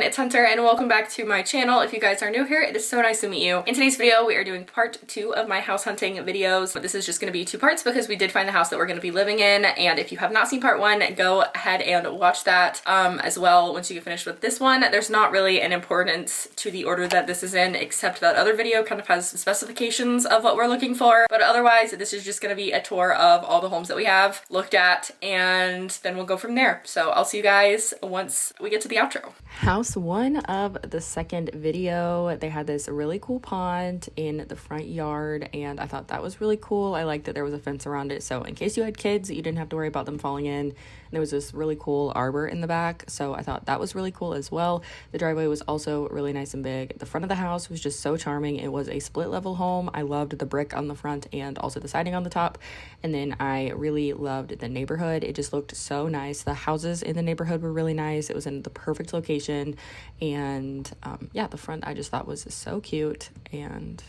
it's Hunter and welcome back to my channel. If you guys are new here, it is so nice to meet you. In today's video, we are doing part 2 of my house hunting videos. But this is just going to be 2 parts because we did find the house that we're going to be living in. And if you have not seen part 1, go ahead and watch that as well once you get finished with this one. There's not really an importance to the order that this is in, except that other video kind of has specifications of what we're looking for. But otherwise, this is just going to be a tour of all the homes that we have looked at, and then we'll go from there. So I'll see you guys once we get to the outro. House 1 of the second video, they had this really cool pond in the front yard, and I thought that was really cool. I liked that there was a fence around it, so in case you had kids, you didn't have to worry about them falling in. And there was this really cool arbor in the back, so I thought that was really cool as well. The driveway was also really nice and big. The front of the house was just so charming. It was a split level home. I loved the brick on the front and also the siding on the top. And then I really loved the neighborhood. It just looked so nice. The houses in the neighborhood were really nice. It was in the perfect location. And yeah, the front I just thought was so cute and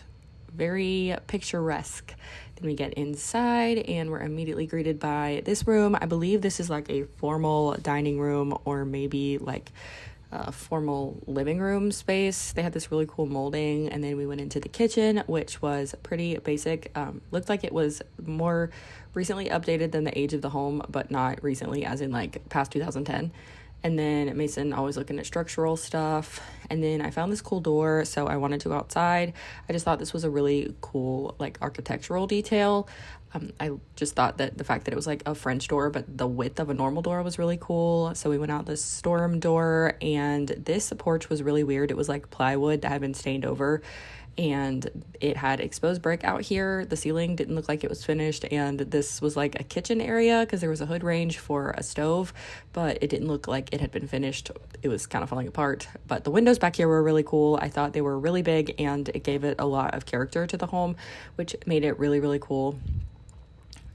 very picturesque. Then we get inside and we're immediately greeted by this room. I believe this is like a formal dining room or maybe like a formal living room space. They had this really cool molding, and then we went into the kitchen, which was pretty basic. Looked like it was more recently updated than the age of the home, but not recently as in like past 2010. And then Mason always looking at structural stuff. And then I found this cool door, so I wanted to go outside. I just thought this was a really cool like architectural detail. I just thought that the fact that it was like a French door, but the width of a normal door was really cool. So we went out the storm door, and this porch was really weird. It was like plywood that had been stained over, and it had exposed brick out here. The ceiling didn't look like it was finished, and this was like a kitchen area because there was a hood range for a stove, but it didn't look like it had been finished. It was kind of falling apart. But the windows back here were really cool. I thought they were really big, and it gave it a lot of character to the home, which made it really, really cool.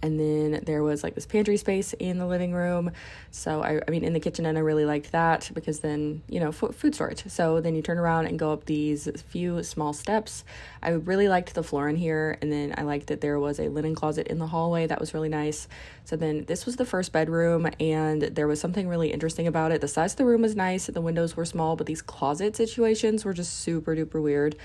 And then there was like this pantry space in the living room. So I mean, in the kitchen, and I really liked that because then, you know, food storage. So then you turn around and go up these few small steps. I really liked the floor in here. And then I liked that there was a linen closet in the hallway. That was really nice. So then this was the first bedroom, and there was something really interesting about it. The size of the room was nice. The windows were small, but these closet situations were just super duper weird.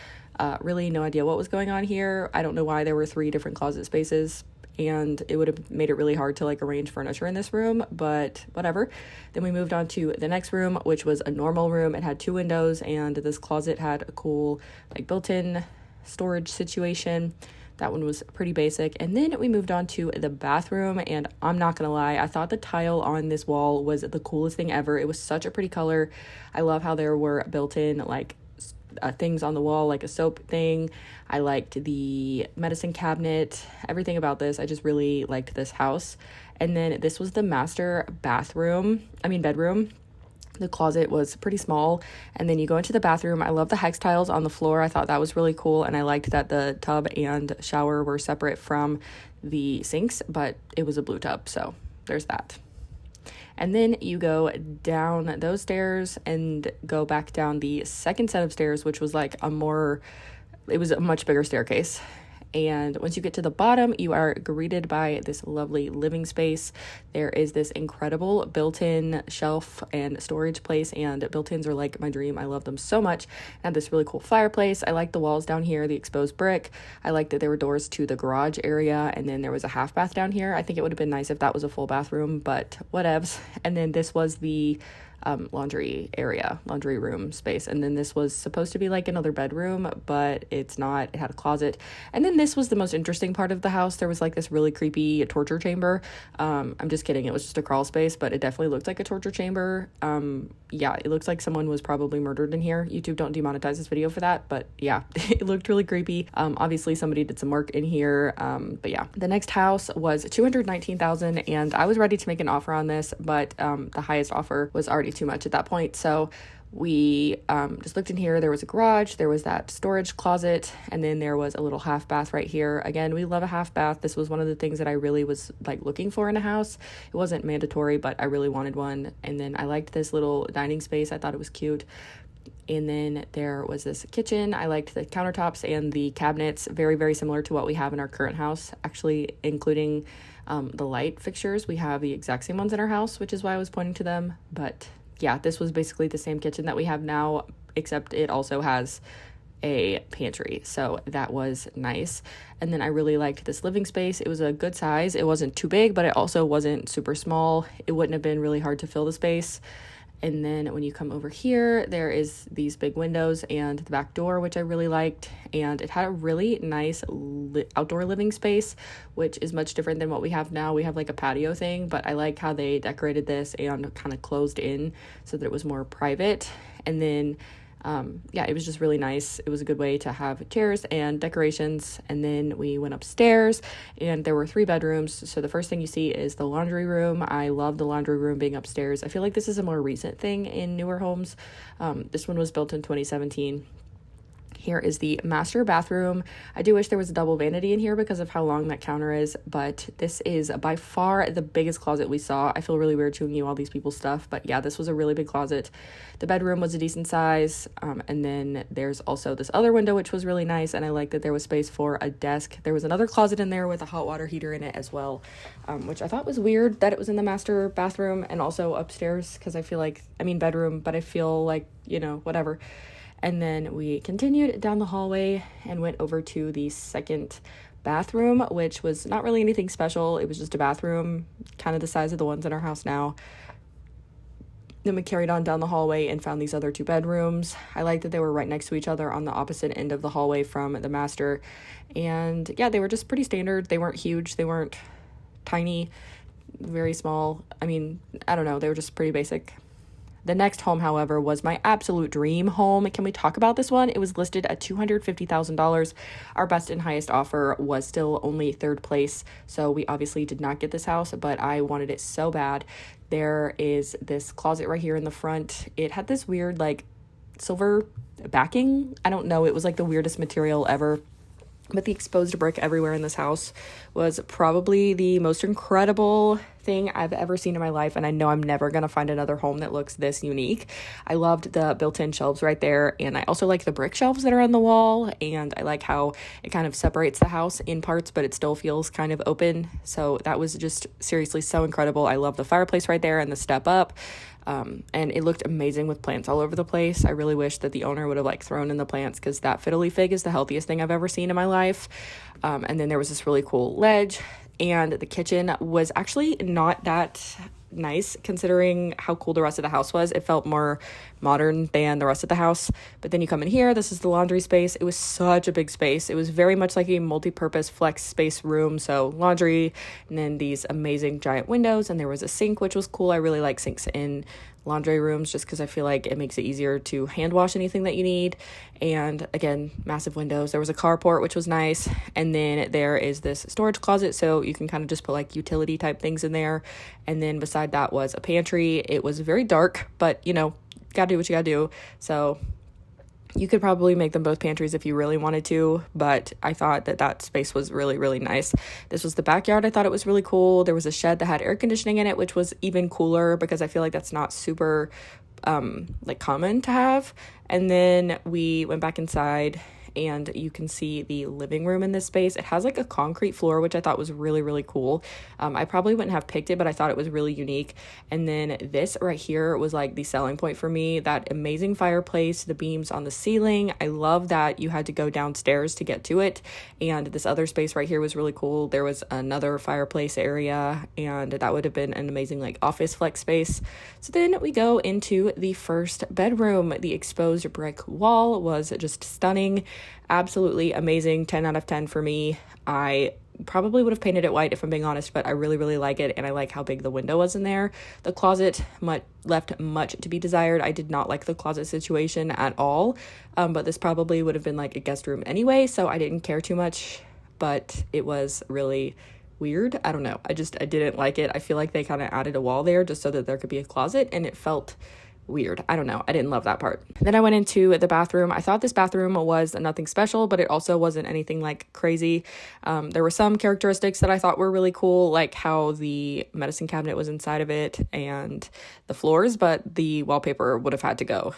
Really no idea what was going on here. I don't know why there were 3 different closet spaces, and it would have made it really hard to like arrange furniture in this room, but whatever. Then we moved on to the next room, which was a normal room. It had 2 windows, and this closet had a cool like built-in storage situation. That one was pretty basic. And then we moved on to the bathroom, and I'm not gonna lie, I thought the tile on this wall was the coolest thing ever. It was such a pretty color. I love how there were built-in like things on the wall, like a soap thing. I liked the medicine cabinet, everything about this. I just really liked this house. And then this was the master bedroom. The closet was pretty small, and then you go into the bathroom. I love the hex tiles on the floor. I thought that was really cool, and I liked that the tub and shower were separate from the sinks, but it was a blue tub, so there's that. And then you go down those stairs and go back down the second set of stairs, which was like it was a much bigger staircase. And once you get to the bottom, you are greeted by this lovely living space. There is this incredible built-in shelf and storage place, and built-ins are like my dream. I love them so much. And this really cool fireplace. I like the walls down here, the exposed brick. I like that there were doors to the garage area, and then there was a half bath down here. I think it would have been nice if that was a full bathroom, but whatevs. And then this was the laundry room space, and then this was supposed to be like another bedroom, but it's not. It had a closet. And then this was the most interesting part of the house. There was like this really creepy torture chamber. I'm just kidding, it was just a crawl space, but it definitely looked like a torture chamber. Yeah, it looks like someone was probably murdered in here. YouTube don't demonetize this video for that, but yeah, it looked really creepy. Obviously somebody did some work in here. But yeah, the next house was $219,000, and I was ready to make an offer on this, but the highest offer was already too much at that point. So we just looked in here. There was a garage, there was that storage closet, and then there was a little half bath right here. Again, we love a half bath. This was one of the things that I really was like looking for in a house. It wasn't mandatory, but I really wanted one. And then I liked this little dining space. I thought it was cute. And then there was this kitchen. I liked the countertops and the cabinets, very, very similar to what we have in our current house, actually, including the light fixtures. We have the exact same ones in our house, which is why I was pointing to them. But yeah, this was basically the same kitchen that we have now, except it also has a pantry, so that was nice. And then I really liked this living space. It was a good size. It wasn't too big, but it also wasn't super small. It wouldn't have been really hard to fill the space. And then when you come over here, there is these big windows and the back door, which I really liked. And it had a really nice outdoor living space, which is much different than what we have now. We have like a patio thing, but I like how they decorated this and kind of closed in so that it was more private. And then yeah, it was just really nice. It was a good way to have chairs and decorations. And then we went upstairs and there were 3 bedrooms. So the first thing you see is the laundry room. I love the laundry room being upstairs. I feel like this is a more recent thing in newer homes. This one was built in 2017. Here is the master bathroom. I do wish there was a double vanity in here because of how long that counter is, but this is by far the biggest closet we saw. I feel really weird showing you all these people's stuff, but yeah, this was a really big closet. The bedroom was a decent size, and then there's also this other window, which was really nice, and I like that there was space for a desk. There was another closet in there with a hot water heater in it as well, which I thought was weird that it was in the master bathroom and also upstairs, because I feel like, I mean bedroom, but I feel like, you know, whatever. And then we continued down the hallway and went over to the second bathroom, which was not really anything special. It was just a bathroom, kind of the size of the ones in our house now. Then we carried on down the hallway and found these other 2 bedrooms. I liked that they were right next to each other on the opposite end of the hallway from the master. And yeah, they were just pretty standard. They weren't huge. They weren't tiny, very small. I mean, I don't know. They were just pretty basic. The next home, however, was my absolute dream home. Can we talk about this one? It was listed at $250,000. Our best and highest offer was still only 3rd place, so we obviously did not get this house, but I wanted it so bad. There is this closet right here in the front. It had this weird, like, silver backing. I don't know. It was, like, the weirdest material ever. But the exposed brick everywhere in this house was probably the most incredible thing I've ever seen in my life, and I know I'm never going to find another home that looks this unique. I loved the built-in shelves right there, and I also like the brick shelves that are on the wall, and I like how it kind of separates the house in parts, but it still feels kind of open. So that was just seriously so incredible. I love the fireplace right there and the step up. And it looked amazing with plants all over the place. I really wish that the owner would have like thrown in the plants, because that fiddly fig is the healthiest thing I've ever seen in my life. And then there was this really cool ledge, and the kitchen was actually not that nice considering how cool the rest of the house was. It felt more modern than the rest of the house. But then you come in here, this is the laundry space. It was such a big space. It was very much like a multi-purpose flex space room. So laundry, and then these amazing giant windows, and there was a sink, which was cool. I really like sinks in laundry rooms just because I feel like it makes it easier to hand wash anything that you need. And again, massive windows. There was a carport, which was nice. And then there is this storage closet, so you can kind of just put like utility type things in there. And then beside that was a pantry. It was very dark, but you know, gotta do what you gotta do. So you could probably make them both pantries if you really wanted to, but I thought that that space was really, really nice. This was the backyard. I thought it was really cool. There was a shed that had air conditioning in it, which was even cooler because I feel like that's not super like common to have. And then we went back inside, and you can see the living room in this space. It has like a concrete floor, which I thought was really, really cool. I probably wouldn't have picked it, but I thought it was really unique. And then this right here was like the selling point for me. That amazing fireplace, the beams on the ceiling. I love that you had to go downstairs to get to it. And this other space right here was really cool. There was another fireplace area, and that would have been an amazing like office flex space. So then we go into the first bedroom. The exposed brick wall was just stunning. Absolutely amazing. 10 out of 10 for me. I probably would have painted it white if I'm being honest, but I really, really like it, and I like how big the window was in there. The closet left much to be desired. I did not like the closet situation at all, but this probably would have been like a guest room anyway, so I didn't care too much, but it was really weird. I don't know. I didn't like it. I feel like they kind of added a wall there just so that there could be a closet, and it felt weird. I don't know. I didn't love that part. Then I went into the bathroom. I thought this bathroom was nothing special, but it also wasn't anything like crazy. There were some characteristics that I thought were really cool, like how the medicine cabinet was inside of it and the floors, but the wallpaper would have had to go.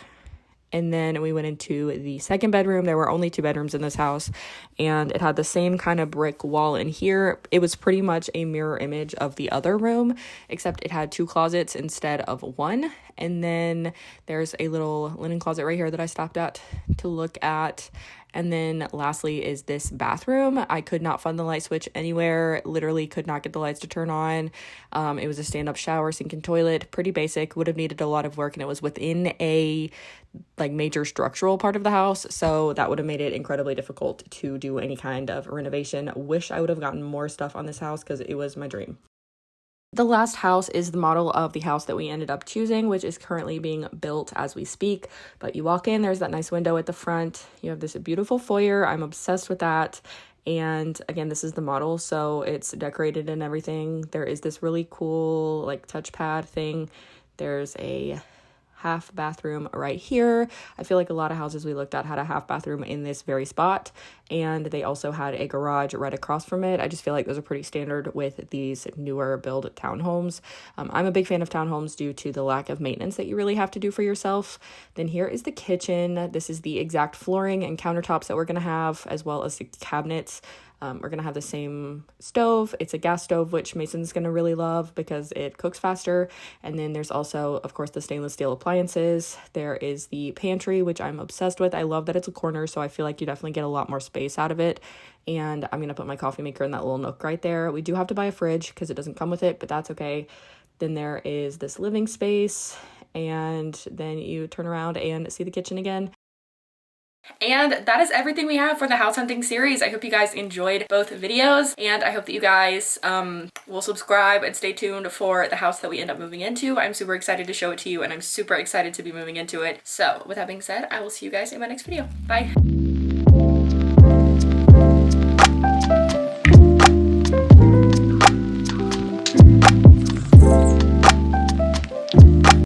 And then we went into the second bedroom. There were only 2 bedrooms in this house, and it had the same kind of brick wall in here. It was pretty much a mirror image of the other room, except it had 2 closets instead of 1. And then there's a little linen closet right here that I stopped at to look at. And then lastly is this bathroom. I could not find the light switch anywhere, literally could not get the lights to turn on. It was a stand-up shower, sink and toilet, pretty basic, would have needed a lot of work, and it was within a like major structural part of the house, so that would have made it incredibly difficult to do any kind of renovation. Wish I would have gotten more stuff on this house because it was my dream. The last house is the model of the house that we ended up choosing, which is currently being built as we speak. But you walk in, there's that nice window at the front. You have this beautiful foyer. I'm obsessed with that. And again, this is the model, so it's decorated and everything. There is this really cool like touchpad thing. There's a half bathroom right here. I feel like a lot of houses we looked at had a half bathroom in this very spot, and they also had a garage right across from it. I just feel like those are pretty standard with these newer build townhomes. I'm a big fan of townhomes due to the lack of maintenance that you really have to do for yourself. Then here is the kitchen. This is the exact flooring and countertops that we're going to have, as well as the cabinets. We're going to have the same stove. It's a gas stove, which Mason's going to really love because it cooks faster. And then there's also, of course, the stainless steel appliances. There is the pantry, which I'm obsessed with. I love that it's a corner, so I feel like you definitely get a lot more space out of it. And I'm going to put my coffee maker in that little nook right there. We do have to buy a fridge because it doesn't come with it, but that's okay. Then there is this living space, and then you turn around and see the kitchen again. And that is everything we have for the house hunting series. I hope you guys enjoyed both videos, and I hope that you guys will subscribe and stay tuned for the house that we end up moving into. I'm super excited to show it to you, and I'm super excited to be moving into it. So with that being said, I will see you guys in my next video. Bye.